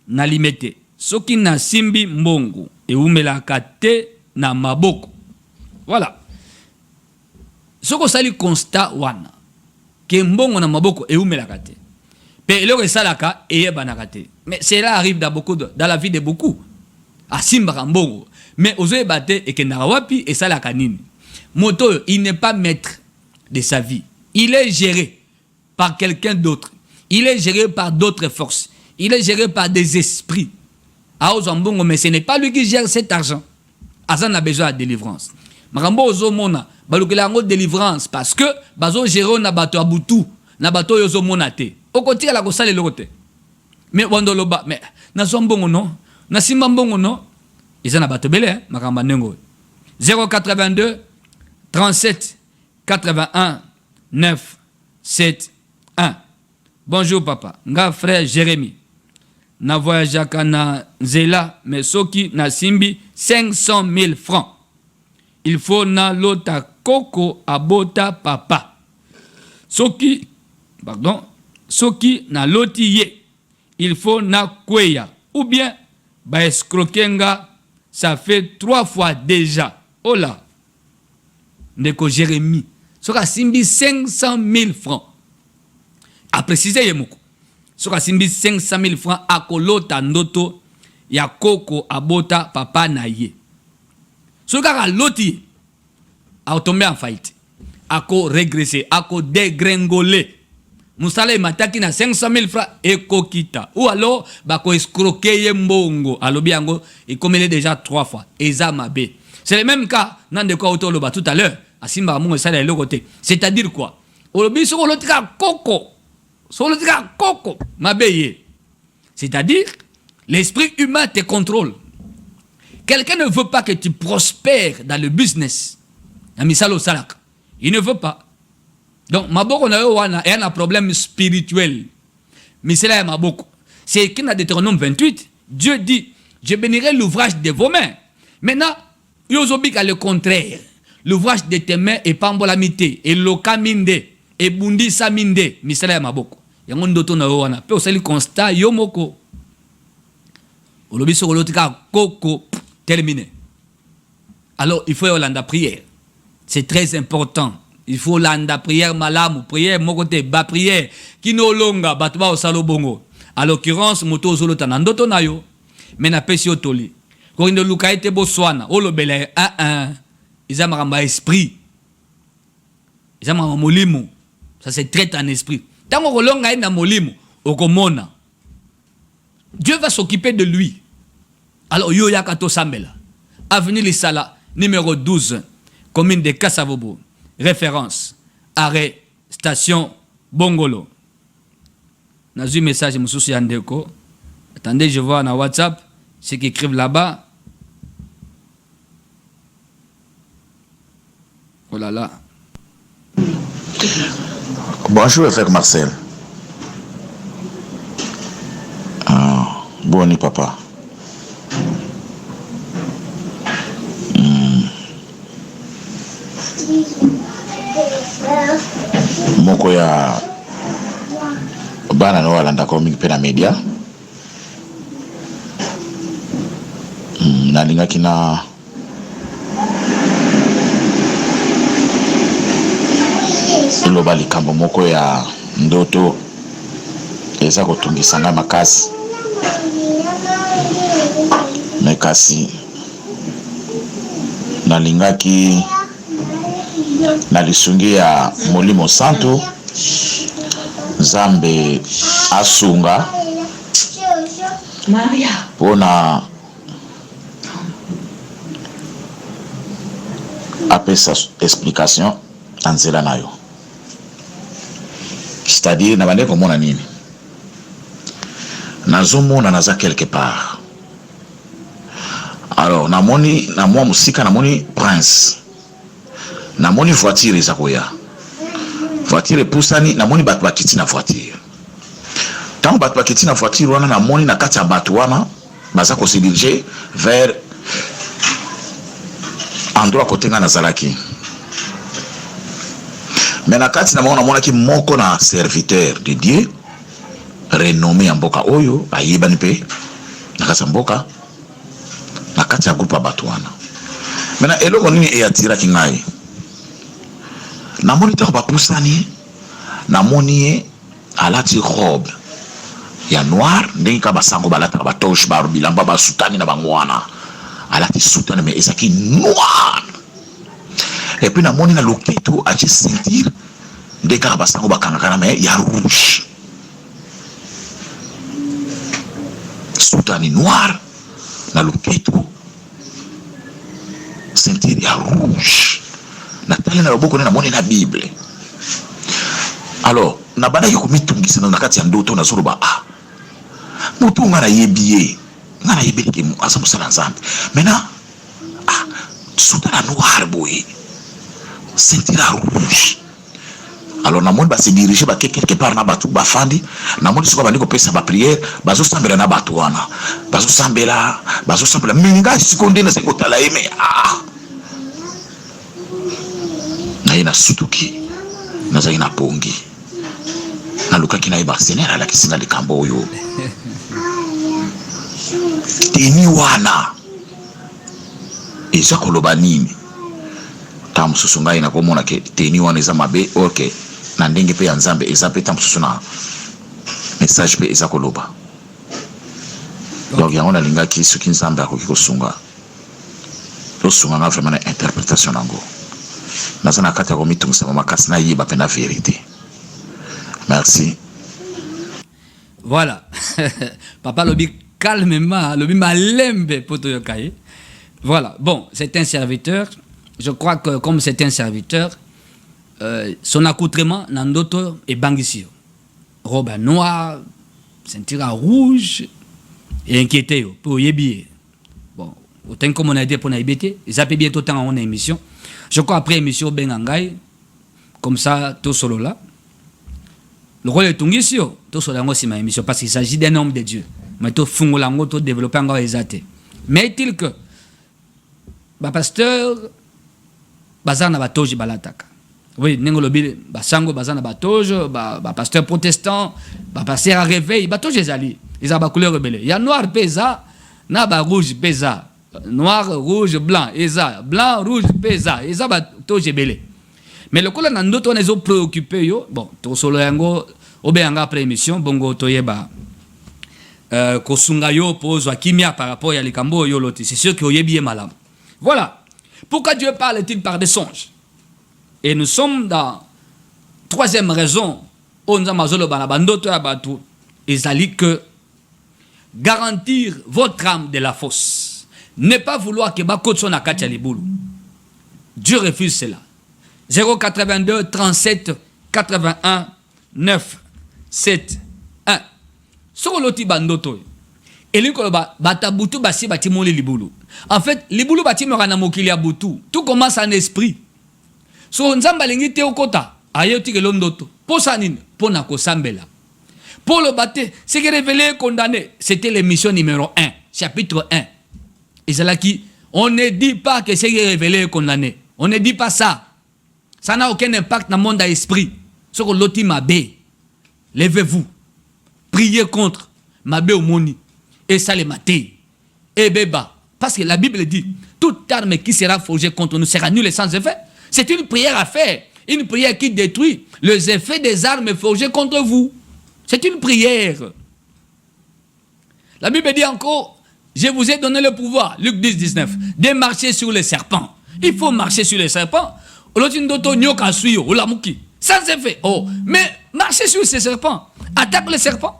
Nalimete. Soki na simbi mbongo. E umelaka te na maboko. Voilà. Soko sali constat wana. Ke mbongo na maboko e umelaka te. Pe eloko esalaka eyebanaka te. Mais cela arrive dans la vie de beaucoup. Asimba mbongo. Mais ozo ebate et kendaka wapi esalaka nini. Moto, il n'est pas maître de sa vie. Il est géré par quelqu'un d'autre. Il est géré par d'autres forces. Il est géré par des esprits. Mais ce n'est pas lui qui gère cet argent. Azan a besoin de délivrance. Marambo ozomona, balukelango délivrance parce que bazo géré na bato abutu, na bato yozomona te. Okoti ala kosala lokote. Mais wandoloba, mais na zombongo non, na simba mbongo non. Izana bato belé, makamba nengo. 082 37 81 9 7 1. Bonjour papa. Nga frère Jérémy. Na voyage na Zela, mais soki na simbi 500 000 francs. Il faut na lota koko abota papa. Soki na loti ye. Il faut na kweya. Ou bien, ba escroquenga, ça fait 3 fois déjà. Oh là. Ndeko Jérémy. Soka simbi 500 000 francs. A préciser yemoko. Soka simbi 500 000 francs a kolota ndoto ya koko abota papa na ye. Soka loti a tombé en faillite. A ko régresser, a ko dégringoler. Musala mataki na 500 000 francs et kokita. Ou alors ba ko escroquer yembongo. Alobiango et comme il est déjà 3 fois. Eza mabe. C'est le même cas nan de quoi autoloba tout à l'heure. Asimba mungo sala le côté. C'est-à-dire quoi? Olobi so lotika koko. Solotika koko mabeye. C'est-à-dire l'esprit humain te contrôle. Quelqu'un ne veut pas que tu prospères dans le business. Amisalo salak. Il ne veut pas. Donc maboko na yo wana et un problème spirituel. Mais c'est là maboko. C'est écrit dans Deutéronome 28, Dieu dit, je bénirai l'ouvrage de vos mains. Maintenant, yozobika le contraire. L'ouvrage de tes mains est pambolamité et lokaminde et bundi saminde misala ya maboko. Yango ndoto na yo wana pe osali constat yo moko. Olobi so lotika koko terminé. Alors il faut landa prière. C'est très important. Il faut landa prière malamu, prière mokote ba prière kino longa batba osalo bongo. À l'occurrence moto zolota na ndoto na yo mais na pesi otoli. Ko ndo lukaite boswana olobela Ils ont un esprit. Ils ont un molimo. Ça se traite en esprit. Tant qu'on a un molimo, Dieu va s'occuper de lui. Alors, yo yakato sambela. avenue Lissala, numéro 12, commune de Kassavobo. Référence, arrêt, station Bongolo. Dans un message, je suis Andeko. Attendez, je vois dans WhatsApp ceux qui écrivent là-bas. Oh là là. Bonjour, frère Marcel. Bonne papa. Moko ya bana no walanda ko mingi pena media. Nalinga kina iloba likambo moko ya ndoto eza kotungisanga makasi mekasi nalingaki nalisungi ya Molimo Santo Nzambe asunga pona apesa explication anzela nayo, c'est-à-dire na bande komona nini nazomona naza quelque part. Alors namoni na mwa musika namoni prince, namoni voiture eza koya, voiture epusani, namoni bato bakiti na voiture. Tant bato bakiti na voiture wana namoni na kati ya bato wana baza ko se diriger vers endroit côté nga nazalaki. Mais na kati namona ki moko na serviteur de Dieu renommé ya mboka oyo ayebani pe na kati ya mboka na kati ya groupe bato wana. Maintenant eloko nini eyatira ki ngai namoni ta bapusani, namoni alati robe ya noir ndenge ka basango balata batoche ba bilamba basutani na bangwana, alati sutani mais ezaki noir. Et puis namoni na loketo achi sentir ndenge ka basango bakangaka mais ya rouge, sutani noir na loketo sentir ya rouge. Natali na loboko na moni na Bible. Alors na bana ki komitungisa na kati ya ndoto na zoroba mutu ngana yebiye ngana yebelike mu asa musala Nzambe. Maintenant sutana noir boy sentir la rouge. Alors na moni ba se diriger ba quelque part na batu ba fandi, na moni siko bandi ko pesa ba prière bazo sambela na batu wana bazo sambela minga sikonde na sekotala eme na ina sutuki na za ina pongi na lukaki na iba senera la kisinga likambo oyo teni wana eza koloba nini tamu susunga ina komona ke teni wana eza mabe okay na ndenge pe ya Nzambe eza pe tamu susuna message pe eza koloba. Donc yango na linga ki suki Nzambe akoki kosunga tosunga na vraiment na interprétation nango nazana kati ya komitungisa makasi na yeba pe na vérité. Merci. Voilà. Papa lobi calmement, lobi malembe poto yokaye. Voilà. Bon, c'est un serviteur. Je crois que comme c'est un serviteur, son accoutrement nandoto et bangisio. Robe noire, ceinture rouge et inquiété pour yebier. Bon, autant comme on a dit pour na yebete, ils appellent bientôt temps en émission. Je crois après émission bengangai comme ça tout solo là. Le rôle est tungisio, tout solo là aussi ma émission parce qu'il s'agit d'un homme de Dieu. Mais tout fungolango tout développer encore exaté. Mais est-il que ba pasteur bazana batoji balataka. Oui, nengolobi basango bazana batojo ba pasteur protestant, ba pasteur à réveil, batoje ezali. Ils ont ba couleur rebelle. Il y a noir pesa, na ba rouge pesa. Noir, rouge, blanc, eza, blanc, rouge, pesa, eza batoje belé. Mais le kola nandoto on est préoccupé yo. Bon, to solo yango obeanga après émission bongo toyeba kosunga yo pozwa kimia par rapport à likambo yo loti. C'est sûr que oyebi malam. Voilà. Pourquoi Dieu parle-t-il par des songes? Et nous sommes dans troisième raison. On a mazolo banabandoto ya batu. Ezali que garantir votre âme de la fosse. Ne pas vouloir que Bakotso na katia libulu. Dieu refuse cela. 082 37 81 9 7 1. Soko loti bandoto. Eli ko batabutu basi batimoli libulu. En fait, libulu batimora na mokili ya butu. Tout commence en esprit. So nzamba lingi te okota ayoti ke londoto. Posa nini? Pona ko sambela. Pour le baptême, ce qui est révélé et condamné, c'était l'émission numéro 1, chapitre 1. Et c'est là qui, on ne dit pas que ce qui est révélé et condamné. On ne dit pas ça. Ça n'a aucun impact dans le monde d'esprit. Ce que l'autre m'a bé. Levez-vous. Priez contre Mabé au Moni. Et ça les maté. Et béba. Parce que la Bible dit, toute arme qui sera forgée contre nous sera nulle et sans effet. C'est une prière à faire. Une prière qui détruit les effets des armes forgées contre vous. C'est une prière. La Bible dit encore, je vous ai donné le pouvoir, Luc 10, 19, de marcher sur les serpents. Il faut marcher sur les serpents. Sans effet. Oh, mais marcher sur ces serpents. Attaque les serpents.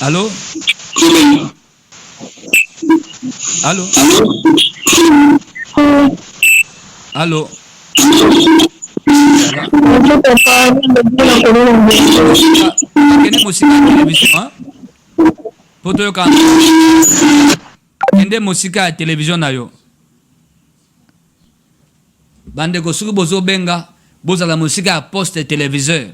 Allô? Allô? Allô? Kende musika ya télévision, poto yo kan. Kende musika ya télévision na yo. Bande ko suki bozo benga, boza la musika ya poste téléviseur.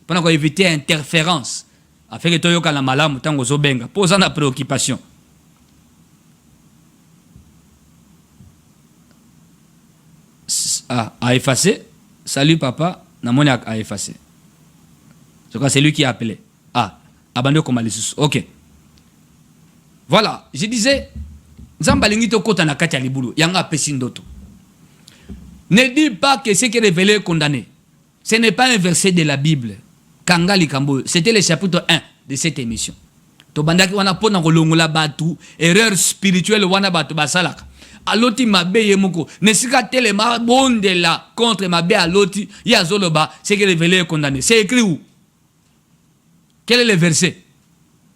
Pendant qu'on éviter interférence, afin que toyo kana malamu tango zo benga, poza na préoccupation. À effacer. Salut papa, namoni a effacé. Je crois que c'est lui qui a appelé. Ah, abandonné comme Alisus. Ok. Voilà, je disais, Zambalingi to kota na kati ya libulu, yanga pesindoto. Ne dis pas que ce qui est révélé est condamné. Ce n'est pas un verset de la Bible. Kangali Kambo, c'était le chapitre 1 de cette émission. To bandaki wana pona kolongola batu, erreur spirituelle wana batu basalaka. Aloti mabe yemoko nesika telema bondela contre mabe aloti ya zoloba c'est que révélé et condamné. C'est écrit où? Quel est le verset?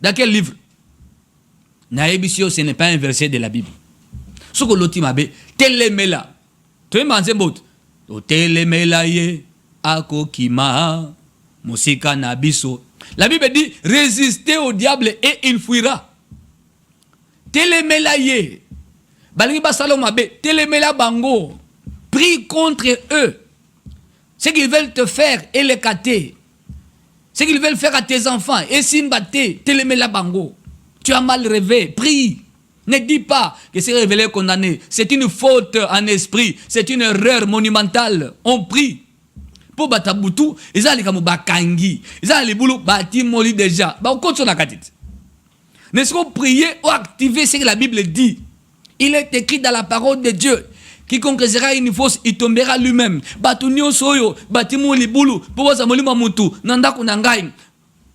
Dans quel livre? Naebisio, ce n'est pas un verset de la Bible. Ce que loti mabe telemela. Tu es manzé bot. O telemela ye akokima musika nabiso. La Bible dit résistez au diable et il fuira. Telemela ye. Balingi basaloma be, telemela bango, prie contre eux. Ce qu'ils veulent te faire et les cater. Ce qu'ils veulent faire à tes enfants et simbate, telemela bango. Tu as mal rêvé, prie. Ne dis pas que c'est révélé condamné. C'est une faute en esprit, c'est une erreur monumentale. On prie. Pour batabutu, ils allaient comme bakangi, ils allaient boulot bati moli déjà. Ba on compte sur la katite. N'est-ce qu'on prier ou activer ce que la Bible dit? Il est écrit dans la parole de Dieu. Quiconque sera une fausse, il tombera lui-même. Batunio soyo, batimo libulu, poza molima mutu, nanda kunangai.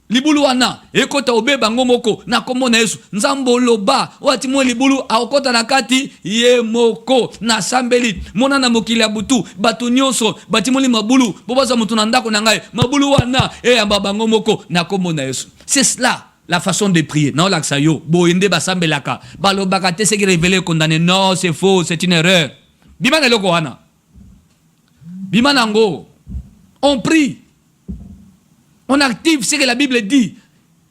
Libulu wana, ekota obe bango moko, na komo na Yesu. Nzambo loba, watimo libulu, aokota nakati, ye moko, na sambeli, mona na mokili ya butu, batunio so, batimo li mabulu, poza mutu nanda kunangai, mabulu wana, amba bango moko, na komo na Yesu. C'est cela. La façon de prier. Non, l'aksayo. Boinde basambelaka. Balobakate c'est qui révélé condamné. Non, c'est faux, c'est une erreur. Bimana loko wana. Bimanango. On prie. On active ce que la Bible dit.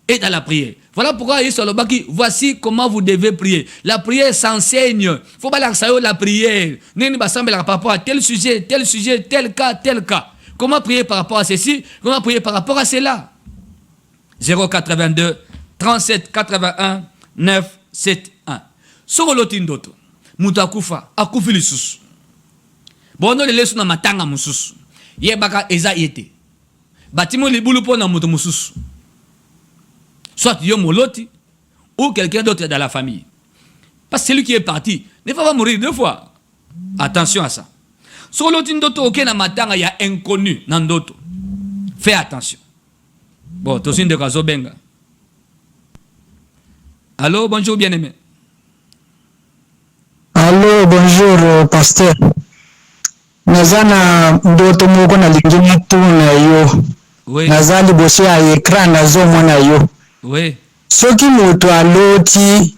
Et dans la prière. Voilà pourquoi Yesolobaki, voici comment vous devez prier. La prière s'enseigne. Faut pas l'aksayo la prière. Neni basambelaka par rapport à tel sujet, tel cas, tel cas. Comment prier par rapport à ceci? Comment prier par rapport à cela? 082 37 81 9 7 1. Soko lotindoto. Mutakufa akufi lisusu. Bono le lesu na matanga mususu. Yebaka eza yete. Batimo libulu po na mutu mususu. Soit yo moloti ou quelqu'un d'autre dans la famille. Parce que celui qui est parti ne va pas mourir deux fois. Attention à ça. Soko lotindoto oke na matanga ya inconnu nandoto. Fais attention. Bon, Tosin de Kazobenga. Allô, bonjour bien-aimé. Allô, bonjour, pasteur. Nazana ndoto moko na lingine tu na yo. Oui. Nazali bosi ya ekran nazo mona yo. Oui. soki moto aloti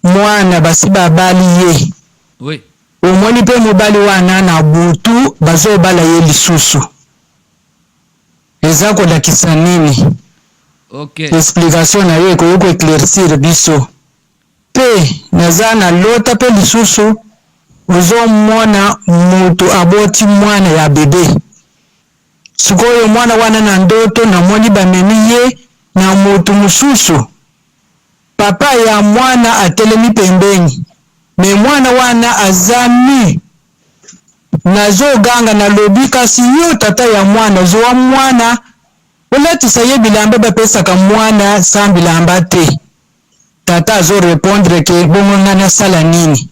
mwana basi babali ye Oui. omoni mpe mobali wana na butu bazobala ye lisusu eza kolakisa nini? Ok. Explication na yo ekoki koeclaircir biso mpe naza na lota mpe lisusu ozomona moto aboti mwana ya bebe sikoyo mwana wana na ndoto namoni bamemi ye na moto mosusu papa ya mwana atelemi pembeni me mwana wana azami nazoganga nalobi kasi yo tata ya mwana zowa mwana olatisa ye bilamba bapesaka mwana sa bilamba te tata azorepondre ke bongo nga nasala nini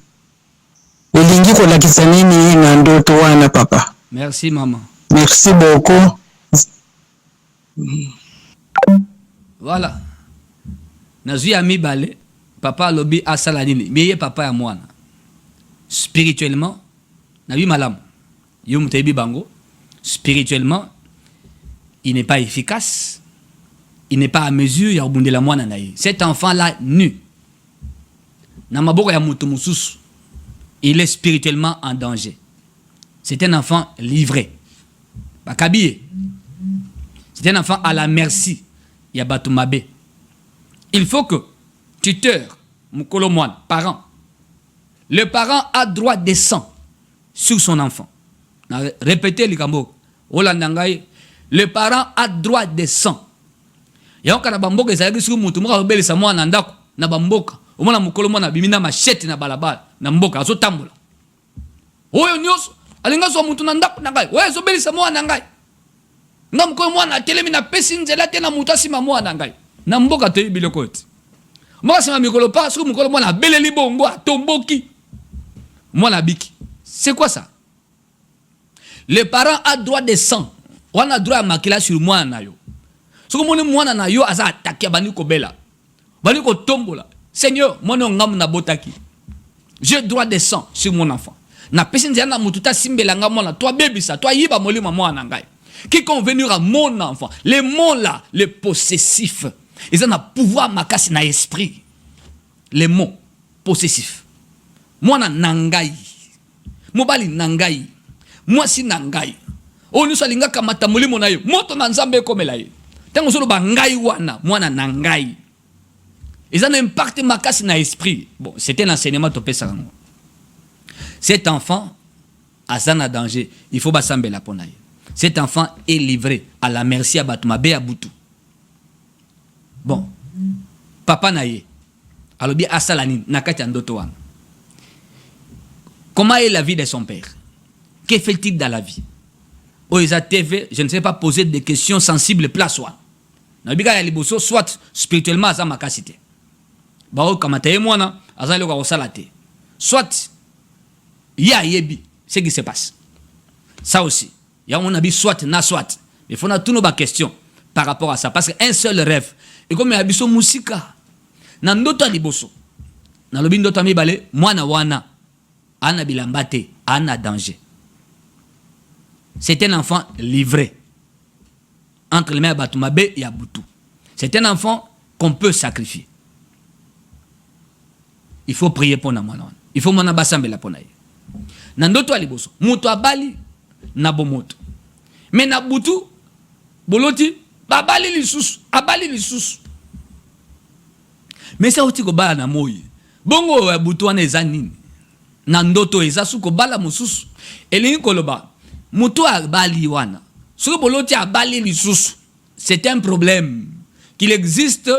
elingi kolakisa nini na ndoto wana papa? Merci maman. Merci beaucoup. Voilà. Nazui ami balé, papa lobi asala nini, mais papa ya mwana. Spirituellement, nabi malam. Yum tebi bango. Spirituellement, il n'est pas efficace. Il n'est pas à mesure ya obundela mwana na ye. Cet enfant là nu. Na maboko ya mutu mususu. Il est spirituellement en danger. C'est un enfant livré. Bakabie. C'est un enfant à la merci. Yabatumabe. Il faut que tuteur, mukolo moine, parent, le parent a droit de sang sur son enfant. Répétez le kambo. Le parent a droit de sang. Yonka na bamboka ezalaki sur mutu moka obelisa mwana ndako na bamboka. Omona mukolo mwana bimina machete na balabala na mboka azo tambola. Oyo nyoso alinga so mutu na ndako na ngai. Oyo ezobelisa mwana ngai. Nga mukolo mwana atelemi na pesi nzela te na mutu asima mwana ngai. Na mboka to biloko ete. Moi c'est ma mikolo pas sur mukolo mwana beleli bongo tomboki. Mwana biki. C'est quoi ça? Le parent a droit de sang. On a droit à makila sur mwana na yo. Soko moni mwana na yo aza attaquer bani ko bela. Bani ko tombola. Seigneur, mwana ngam na botaki. J'ai droit de sang sur mon enfant. Na pesi nzela na mutu ta simbela ngamona, toi bébisa, toi yiba molima mwana ngai. Qui convenir à mon enfant. Les mots là, les possessifs. Ils ont un pouvoir makasi na esprit. Les mots possessifs. Moi na nangai. Mobali nangai. Moi si nangai. O ni salinga kamata molimo na yo. Moto na nzambe komela ye. Tango solo ba ngai wana, moi na nangai. Ils ont un impact makasi na esprit. Bon, c'était l'enseignement topé sarango. Cet enfant a un danger. Il faut basambe la ponaye. Cet enfant est livré à la merci à Batumabe à Boutou. Bon, papa naye, alors bien Asalani, nakati andotoan. Comment est la vie de son père? Que fait-il dans la vie? Oisa TV, je ne sais pas poser des questions sensibles place wa. Nabiga ya liboso soit spirituellement à sa makasite. Bao kamataye mwana, azan le kwa salate. Soit ya yebi, ce qui se passe. Ça aussi. Il y a un habit soit na soit. Il faut tous nos questions par rapport à ça. Parce qu'un seul rêve. Et comme il y a un musika. Dans notre liboso. Dans le bin d'autres amis balé. Mwana wana. Ana bilambate. Ana danger. C'est un enfant livré. Entre les mains à Batumabe et à Boutou. C'est un enfant qu'on peut sacrifier. Il faut prier pour na mwana. Il faut mwana basambe la ponaye. Dans notre liboso. Mouto abali. Nabomoto. Mais Nabutu, Boloti, abali lisusu. Mais ça aussi ko bala na moyi. Bongo ya butu wana eza nini? Na ndoto eza su ko bala mususu. Elingi koloba. Mutu abali wana. Suko Boloti abali lisusu. C'est un problème. Qu'il existe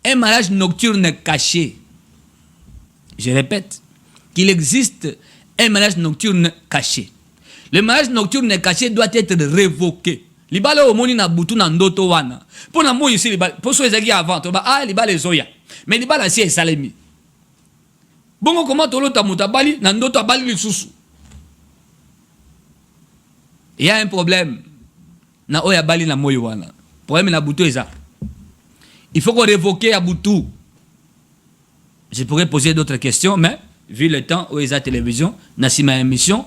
un mariage nocturne caché. Je répète. Qu'il existe un mariage nocturne caché. Le mariage nocturne caché doit être révoqué. Libala omoni na butu na ndoto wana. Pour na mo ici libala, pour so ezaki avant, to ba ah libala ezoya. Mais libala si esalemi. Bongo comment to lota mutabali na ndoto abali lisusu. Il y a un problème. Na oya bali na moyo wana. Problème na butu eza. Il faut qu'on révoque à butu. Je pourrais poser d'autres questions, mais vu le temps où eza télévision, na si ma émission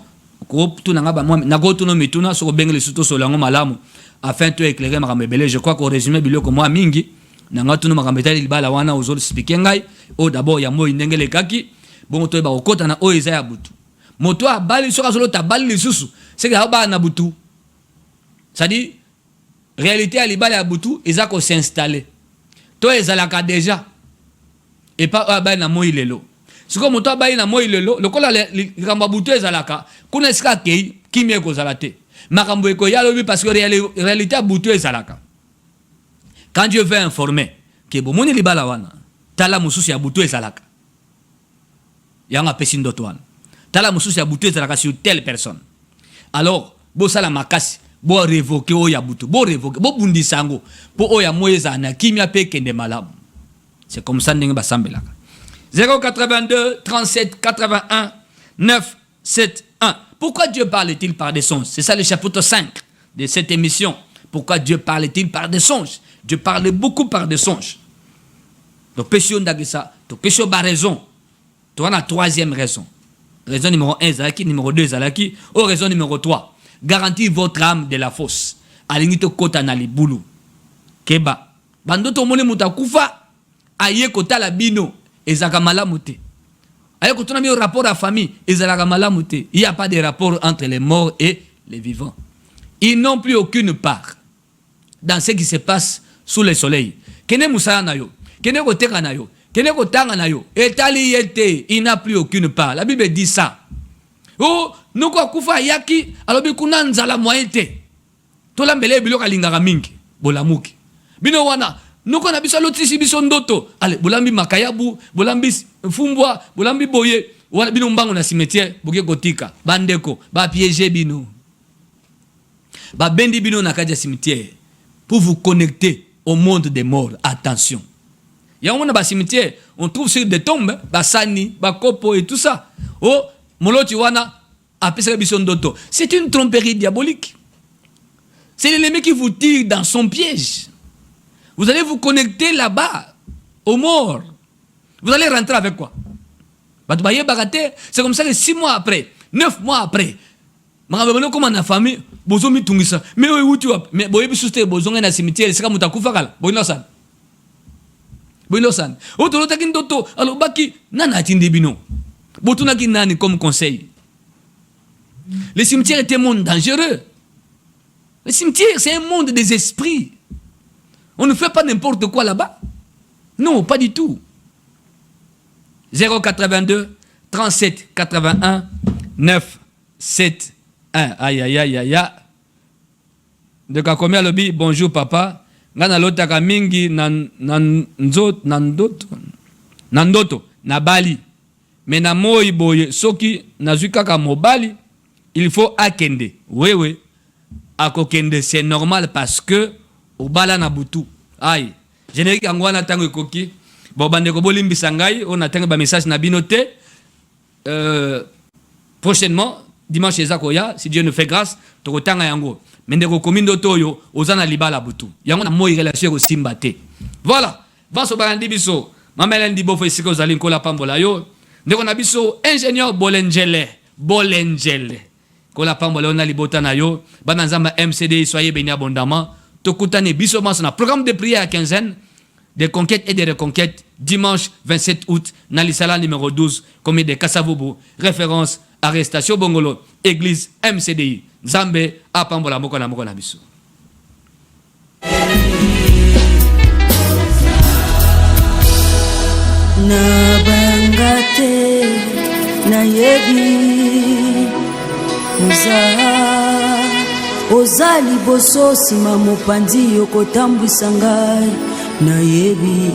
afin de éclairer ma rebelle. Je crois qu'au résumé biloko moi mingi nanga tunu makambeta libala wana ozol expliquer ngai o d'abord ya moi ndengele kaki bon to ba okota na o eza ya butu moto abali soka zolo tabali lisusu c'est que ba na butu ça dit réalité à libala ya butu eza ko s'installer to ezalaka déjà et pas abali na moi lelo siko moto abali na moi lelo lokola likamba butu ezalaka kuna esika kei kimie ko zalate makambo eko yalobi parce que réalité à butu ezalaka. Quand Dieu veut informer que bon moni libala wana tala mususu ya butu ezalaka yanga pesindo toan tala mususu ya butu ezalaka sur telle personne alors bo sala makasi bo révoquer o ya butu bo révoquer bo bundisango po o ya moyeza na kimia pe kende malamu. C'est comme ça ndenge basambelaka. 082 37 81 9 7 1. Pourquoi Dieu parle-t-il par des songes? C'est ça le chapitre 5 de cette émission. Pourquoi Dieu parle-t-il par des songes? Dieu parle beaucoup par des songes. Donc, question d'agissa, donc question par raison. Tu as la troisième raison. Raison numéro 1, Zalaki, numéro 2, Zalaki. Ou raison numéro 3, garantir votre âme de la fosse. Alingito kota na libulu. Keba. Bandoto mone mutakufa, aye kota la bino, ezaka malamuté. Aye kota na mi rapport à famille, ezaka malamuté. Il n'y a pas de rapport entre les morts et les vivants. Ils n'ont plus aucune part dans ce qui se passe sous le soleil. Kene musala na yo, kene koteka na yo, kene kotanga na yo, etali yete, il n'a plus aucune part. La Bible dit ça. Oh, nous quoi kufa yaki, alors bi kuna nzala moyete. Tola mbele biloko alingaka mingi, bolamuki. Bino wana, nous quoi na biso lotisi biso ndoto. Allez, bolambi makayabu, bolambi fumbwa, bolambi boye, wana bino mbango na cimetière, boke kotika, bandeko, ba piéger bino. Ba bendi bino na kaja cimetière pour vous connecter au monde des morts. Attention. Il y a un cimetière, on trouve sur des tombes, basani, bakopo et tout ça. Oh, moloti wana apesa bison doto. C'est une tromperie diabolique. C'est l'ennemi qui vous tire dans son piège. Vous allez vous connecter là-bas aux morts. Vous allez rentrer avec quoi? C'est comme ça que 6 mois après, 9 mois après, comme na famille, bozomi tungisa. Mais où tu vas? Mais boyebi souste bozonga na cimetière, c'est comme takufa kala. Boinosan. Boinosan. O to lotakin doto, alors baki nana tindi bino. Botuna ki nani comme conseil. Le cimetière est un monde dangereux. Le cimetière, c'est un monde des esprits. On ne fait pas n'importe quoi là-bas. Non, pas du tout. 082 37 81 9 7 1. Aïe aïe aïe aïe. De Kakomia Lobby, bonjour papa. Ngana lotaka mingi nandoto na Bali. Mais na moi boye soki nazukaka mobali, il faut akende. Oui oui. Akokende c'est normal parce que au bala na butu. Aïe. Générique angwana tango koki. Bon bande ko bolimbisa ngai, on attend ba message na binote. Prochainement dimanche ezakoya, si Dieu nous fait grâce, tokotanga yango. Mendeko komindo toyo ozana libala butu. Yango na moi relation ko simbate. Voilà. Vaso barandi biso. Mamelendi bofo isiko zali nkola pambola yo. Ndeko na biso ingénieur Bolengele. Kola pambola on a libota na yo. Bana nzamba MCD soyez bénis abondamment. Tokutane biso mas na programme de prière à quinzaine. Des conquêtes et des reconquêtes, dimanche 27 août, Nalisala numéro 12, commis de Kassavobo, référence, arrestation Bongolo, église MCDI, Zambé, Apambola Mokona Mokona Biso. Na bangate na yebi ozali boso sima mopanzi yokotambwisa ngai na yebi